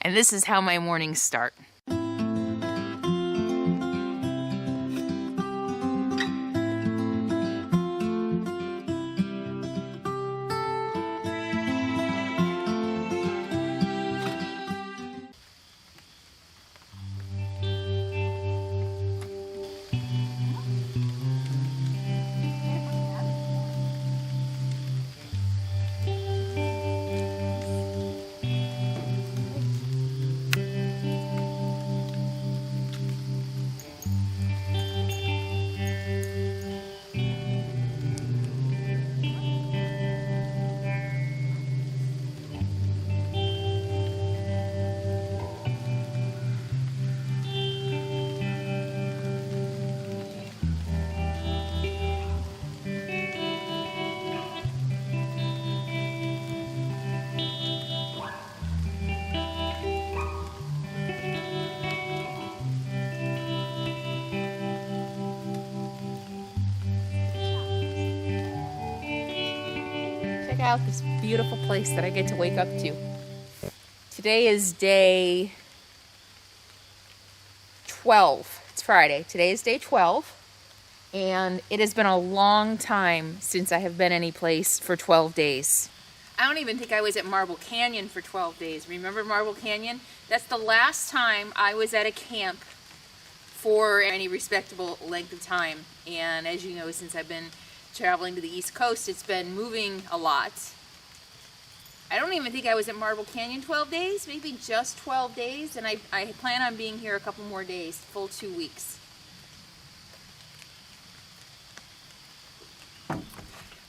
and this is how my mornings start. Check out this beautiful place that I get to wake up to. Today is day 12. It's Friday. Today is day 12. And it has been a long time since I have been any place for 12 days. I don't even think I was at Marble Canyon for 12 days. Remember Marble Canyon? That's the last time I was at a camp for any respectable length of time. And as you know, since I've been traveling to the East Coast, it's been moving a lot. I don't even think I was at Marble Canyon 12 days, maybe just 12 days, and I plan on being here a couple more days, full 2 weeks.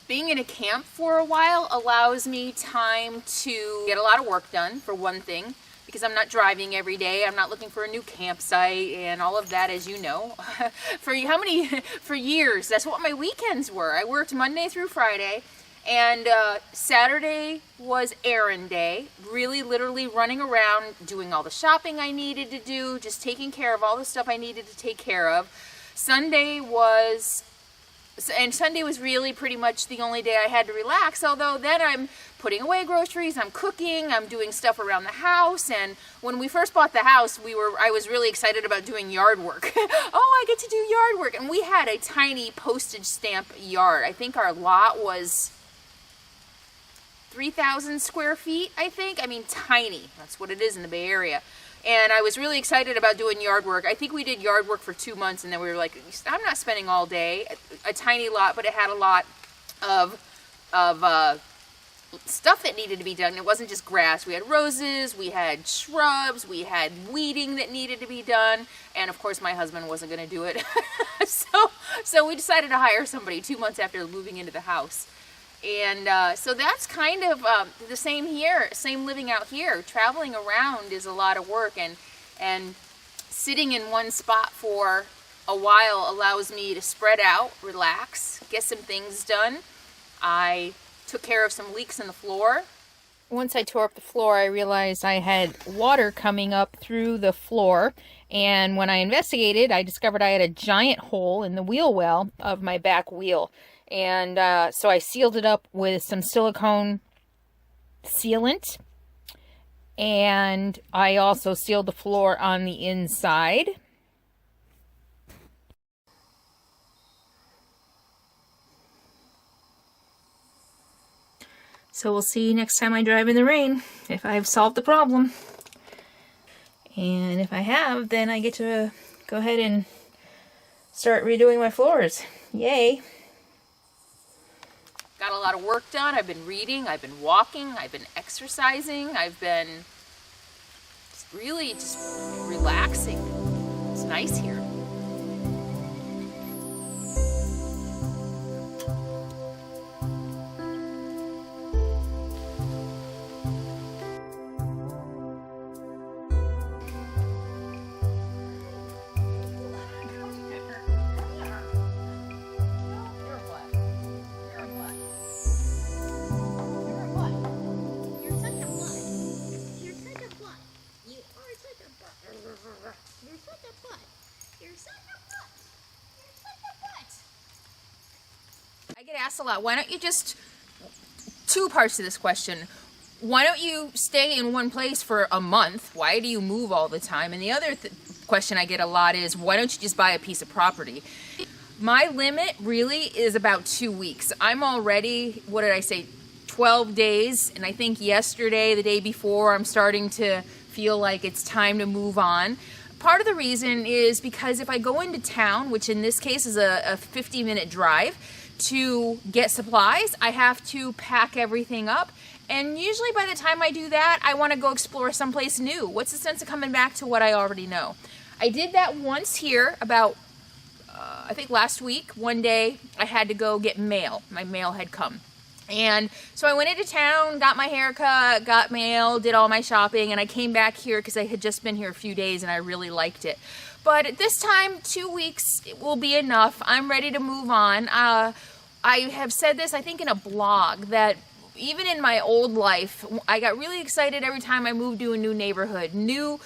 Being in a camp for a while allows me time to get a lot of work done, for one thing, because I'm not driving every day. I'm not looking for a new campsite and all of that, as you know. For years, that's what my weekends were. I worked Monday through Friday, and Saturday was errand day, really literally running around, doing all the shopping I needed to do, just taking care of all the stuff I needed to take care of. Sunday was really pretty much the only day I had to relax, although then I'm putting away groceries, I'm cooking, I'm doing stuff around the house. And when we first bought the house, I was really excited about doing yard work. Oh, I get to do yard work. And we had a tiny postage stamp yard. I think our lot was 3,000 square feet, I think. I mean, tiny. That's what it is in the Bay Area. And I was really excited about doing yard work. I think we did yard work for 2 months, and then we were like, I'm not spending all day. A tiny lot, but it had a lot of stuff that needed to be done. It wasn't just grass. We had roses, we had shrubs, we had weeding that needed to be done, and of course my husband wasn't going to do it. so we decided to hire somebody 2 months after moving into the house. And so that's kind of the same here, same living out here. Traveling around is a lot of work, and sitting in one spot for a while allows me to spread out, relax, get some things done. I took care of some leaks in the floor. Once I tore up the floor, I realized I had water coming up through the floor, and when I investigated, I discovered I had a giant hole in the wheel well of my back wheel. And so I sealed it up with some silicone sealant, and I also sealed the floor on the inside. So we'll see next time I drive in the rain if I've solved the problem. And if I have, then I get to go ahead and start redoing my floors. Yay! Got a lot of work done. I've been reading, I've been walking, I've been exercising, I've been really just relaxing. It's nice here. I get asked a lot, why don't you just, two parts to this question. why don't you stay in one place for a month? Why do you move all the time? And the other question I get a lot is, why don't you just buy a piece of property? My limit really is about 2 weeks. I'm already, what did I say, 12 days. And I think yesterday, the day before, I'm starting to feel like it's time to move on. Part of the reason is because if I go into town, which in this case is a 50-minute drive, to get supplies, I have to pack everything up. And usually by the time I do that, I want to go explore someplace new. What's the sense of coming back to what I already know? I did that once here about, I think last week. One day I had to go get mail. My mail had come. And so I went into town, got my haircut, got mail, did all my shopping, and I came back here because I had just been here a few days and I really liked it. But at this time, 2 weeks will be enough. I'm ready to move on. I have said this, I think, in a blog, that even in my old life, I got really excited every time I moved to a new neighborhood, new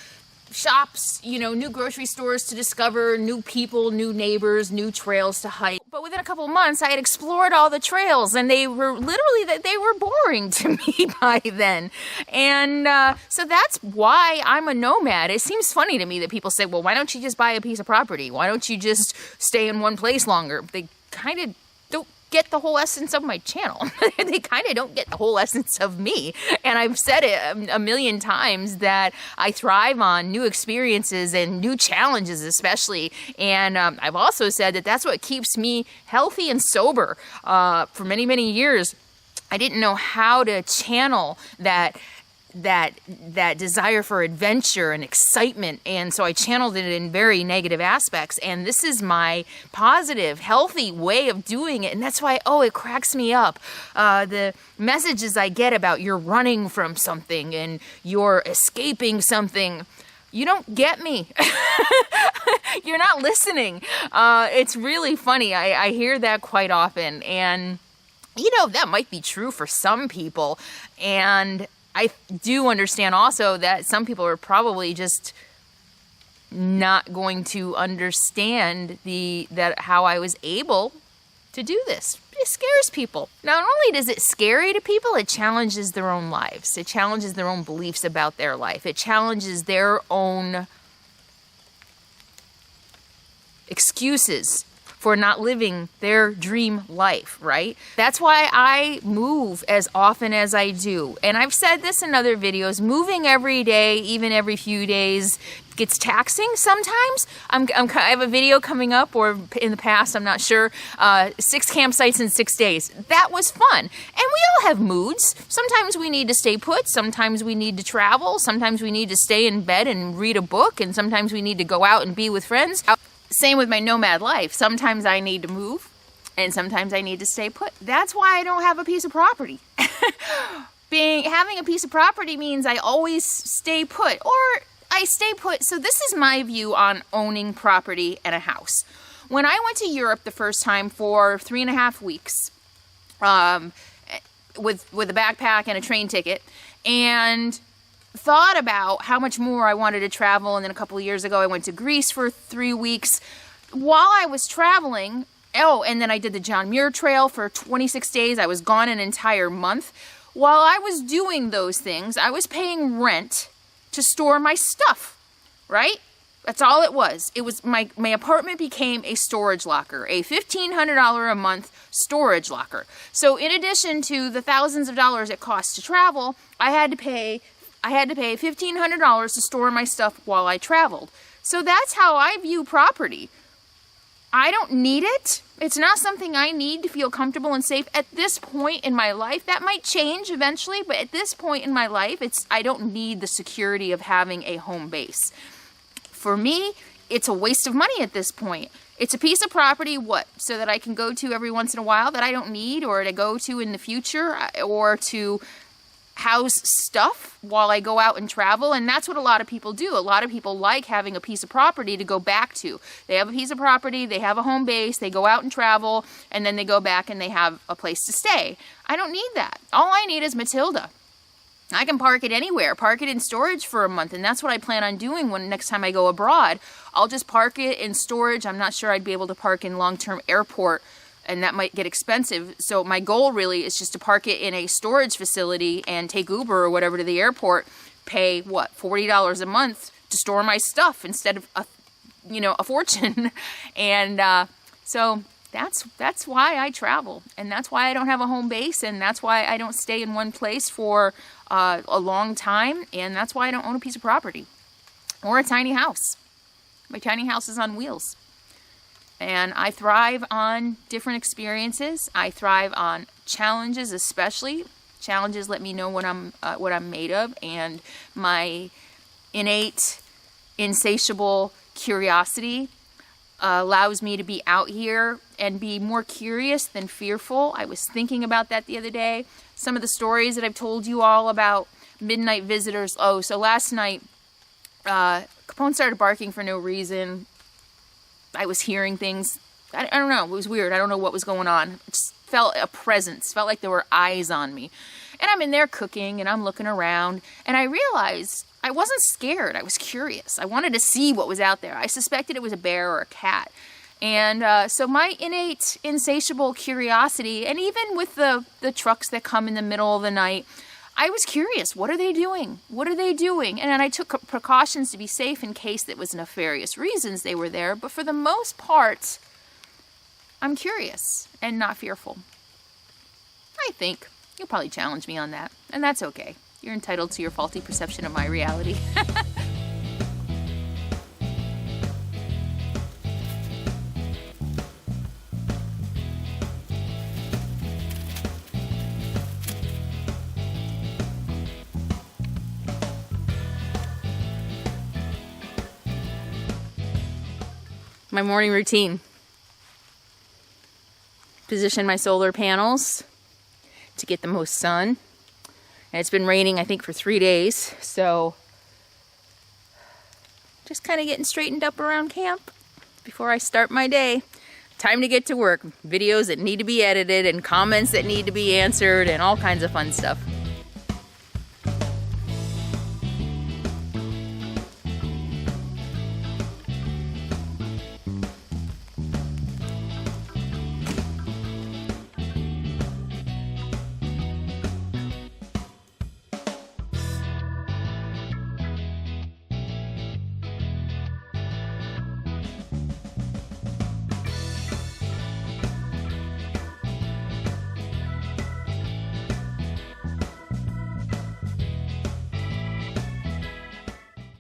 shops, you know, new grocery stores to discover, new people, new neighbors, new trails to hike. But within a couple of months, I had explored all the trails, and they were literally, they were boring to me by then. And so that's why I'm a nomad. It seems funny to me that people say, well, why don't you just buy a piece of property? Why don't you just stay in one place longer? They kind of don't get the whole essence of my channel. They kind of don't get the whole essence of me. And I've said it a million times that I thrive on new experiences and new challenges especially. And I've also said that that's what keeps me healthy and sober. For many, many years, I didn't know how to channel that desire for adventure and excitement, and so I channeled it in very negative aspects, and this is my positive, healthy way of doing it. And that's why, it cracks me up, the messages I get about you're running from something and you're escaping something. You don't get me. You're not listening. It's really funny. I hear that quite often, and that might be true for some people, and I do understand also that some people are probably just not going to understand how I was able to do this. It scares people. Not only does it scary to people, it challenges their own lives. It challenges their own beliefs about their life. It challenges their own excuses for not living their dream life, right? That's why I move as often as I do. And I've said this in other videos, moving every day, even every few days, gets taxing sometimes. I have a video coming up, or in the past, I'm not sure, 6 campsites in 6 days. That was fun. And we all have moods. Sometimes we need to stay put. Sometimes we need to travel. Sometimes we need to stay in bed and read a book. And sometimes we need to go out and be with friends. Same with my nomad life. Sometimes I need to move, and sometimes I need to stay put. That's why I don't have a piece of property. Having a piece of property means I always stay put, or I stay put. So this is my view on owning property and a house. When I went to Europe the first time for 3.5 weeks, with a backpack and a train ticket, and thought about how much more I wanted to travel, and then a couple of years ago I went to Greece for 3 weeks. While I was traveling, and then I did the John Muir Trail for 26 days. I was gone an entire month. While I was doing those things, I was paying rent to store my stuff, right? That's all it was. It was my apartment became a storage locker, a $1,500 a month storage locker. So in addition to the thousands of dollars it costs to travel, I had to pay $1,500 to store my stuff while I traveled. So that's how I view property. I don't need it. It's not something I need to feel comfortable and safe at this point in my life. That might change eventually, but at this point in my life, I don't need the security of having a home base. For me, it's a waste of money at this point. It's a piece of property, so that I can go to every once in a while that I don't need, or to go to in the future, or to house stuff while I go out and travel. And that's what a lot of people do. A lot of people like having a piece of property to go back to. They have a piece of property, they have a home base, they go out and travel, and then they go back and they have a place to stay. I don't need that. All I need is Matilda. I can park it anywhere, park it in storage for a month, and that's what I plan on doing next time I go abroad. I'll just park it in storage. I'm not sure I'd be able to park in long-term airport and that might get expensive. So my goal really is just to park it in a storage facility and take Uber or whatever to the airport, pay what, $40 a month to store my stuff instead of a fortune. And so that's why I travel, and that's why I don't have a home base, and that's why I don't stay in one place for a long time, and that's why I don't own a piece of property or a tiny house. My tiny house is on wheels. And I thrive on different experiences. I thrive on challenges, especially. Challenges let me know what I'm made of, and my innate, insatiable curiosity allows me to be out here and be more curious than fearful. I was thinking about that the other day. Some of the stories that I've told you all about midnight visitors. Oh, so last night, Capone started barking for no reason. I was hearing things. I don't know. It was weird. I don't know what was going on. It just felt a presence. Felt like there were eyes on me. And I'm in there cooking, and I'm looking around, and I realized I wasn't scared. I was curious. I wanted to see what was out there. I suspected it was a bear or a cat. And so my innate, insatiable curiosity, and even with the trucks that come in the middle of the night, I was curious. What are they doing? What are they doing? And then I took precautions to be safe in case it was nefarious reasons they were there. But for the most part, I'm curious and not fearful. I think. You'll probably challenge me on that. And that's okay. You're entitled to your faulty perception of my reality. My morning routine. Position my solar panels to get the most sun. And it's been raining, I think, for 3 days. So just kind of getting straightened up around camp before I start my day. Time to get to work. Videos that need to be edited and comments that need to be answered and all kinds of fun stuff.